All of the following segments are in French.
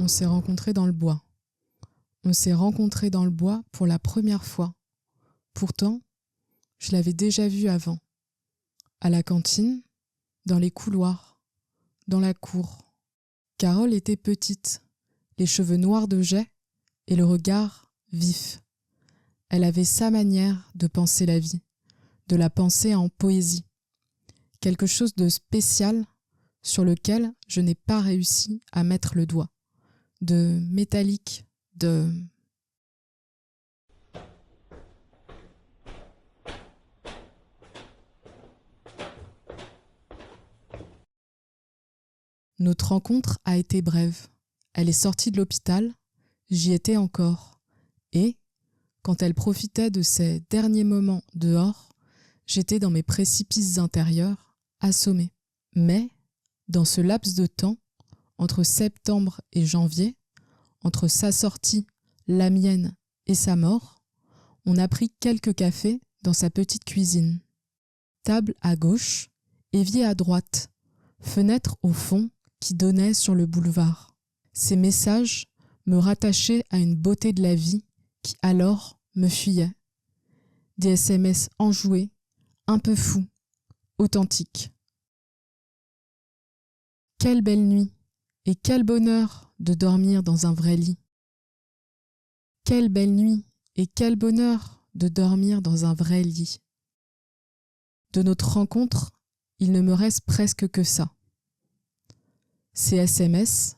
On s'est rencontrés dans le bois. On s'est rencontrés dans le bois pour la première fois. Pourtant, je l'avais déjà vu avant. À la cantine, dans les couloirs, dans la cour. Carole était petite, les cheveux noirs de jais et le regard vif. Elle avait sa manière de penser la vie, de la penser en poésie. Quelque chose de spécial sur lequel je n'ai pas réussi à mettre le doigt. De métallique, de... Notre rencontre a été brève. Elle est sortie de l'hôpital, j'y étais encore. Et, quand elle profitait de ses derniers moments dehors, j'étais dans mes précipices intérieurs, assommée. Mais, dans ce laps de temps, entre septembre et janvier, entre sa sortie, la mienne et sa mort, on a pris quelques cafés dans sa petite cuisine. Table à gauche, évier à droite, fenêtre au fond qui donnait sur le boulevard. Ces messages me rattachaient à une beauté de la vie qui alors me fuyait. Des SMS enjoués, un peu fous, authentiques. Quelle belle nuit et quel bonheur de dormir dans un vrai lit. Quelle belle nuit et quel bonheur de dormir dans un vrai lit. De notre rencontre, il ne me reste presque que ça. Ces SMS,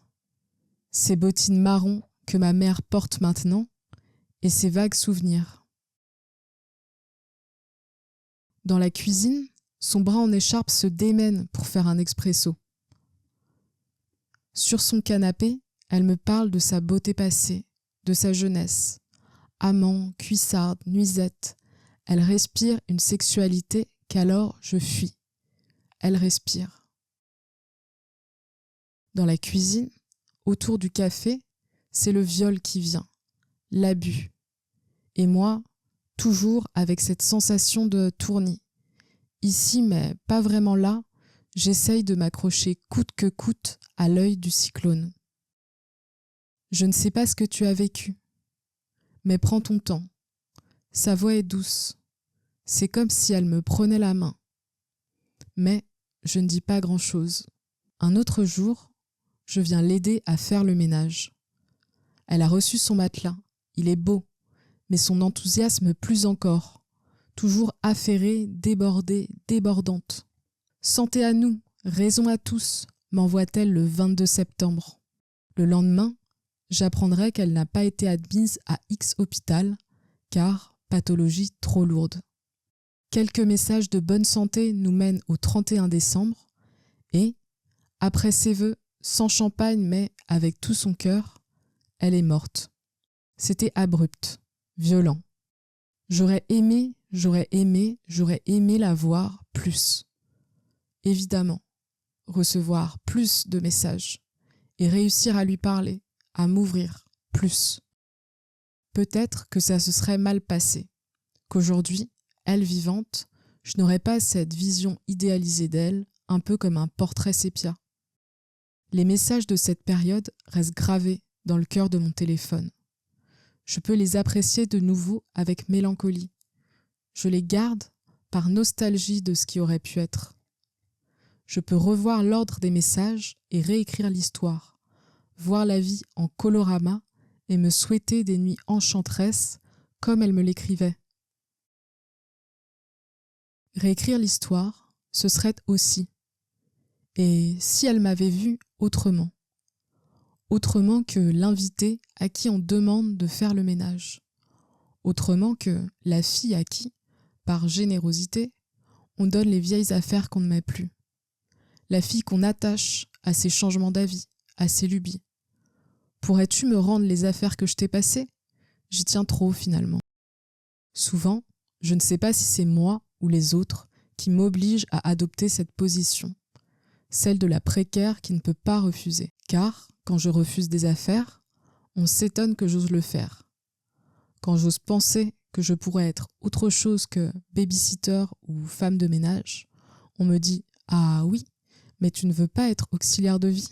ces bottines marron que ma mère porte maintenant et ces vagues souvenirs. Dans la cuisine, son bras en écharpe se démène pour faire un expresso. Sur son canapé, elle me parle de sa beauté passée, de sa jeunesse. Amant, cuissarde, nuisette. Elle respire une sexualité qu'alors je fuis. Elle respire. Dans la cuisine, autour du café, c'est le viol qui vient, l'abus. Et moi, toujours avec cette sensation de tournis. Ici, mais pas vraiment là, j'essaye de m'accrocher coûte que coûte à l'œil du cyclone. Je ne sais pas ce que tu as vécu, mais prends ton temps. Sa voix est douce. C'est comme si elle me prenait la main. Mais je ne dis pas grand-chose. Un autre jour, je viens l'aider à faire le ménage. Elle a reçu son matelas. Il est beau, mais son enthousiasme plus encore. Toujours affairée, débordée, débordante. Santé à nous, raison à tous, m'envoie-t-elle le 22 septembre. Le lendemain, j'apprendrai qu'elle n'a pas été admise à X hôpital, car pathologie trop lourde. Quelques messages de bonne santé nous mènent au 31 décembre et, après ses vœux, sans champagne mais avec tout son cœur, elle est morte. C'était abrupt, violent. J'aurais aimé la voir plus. Évidemment, recevoir plus de messages et réussir à lui parler, à m'ouvrir plus. Peut-être que ça se serait mal passé, qu'aujourd'hui, elle vivante, je n'aurais pas cette vision idéalisée d'elle, un peu comme un portrait sépia. Les messages de cette période restent gravés dans le cœur de mon téléphone. Je peux les apprécier de nouveau avec mélancolie. Je les garde par nostalgie de ce qui aurait pu être. Je peux revoir l'ordre des messages et réécrire l'histoire, voir la vie en colorama et me souhaiter des nuits enchanteresses comme elle me l'écrivait. Réécrire l'histoire, ce serait aussi. Et si elle m'avait vue autrement que l'invité à qui on demande de faire le ménage, autrement que la fille à qui, par générosité, on donne les vieilles affaires qu'on ne met plus, la fille qu'on attache à ses changements d'avis, à ses lubies. Pourrais-tu me rendre les affaires que je t'ai passées ? J'y tiens trop finalement. Souvent, je ne sais pas si c'est moi ou les autres qui m'obligent à adopter cette position, celle de la précaire qui ne peut pas refuser. Car, quand je refuse des affaires, on s'étonne que j'ose le faire. Quand j'ose penser que je pourrais être autre chose que babysitter ou femme de ménage, on me dit « Ah oui, mais tu ne veux pas être auxiliaire de vie ?»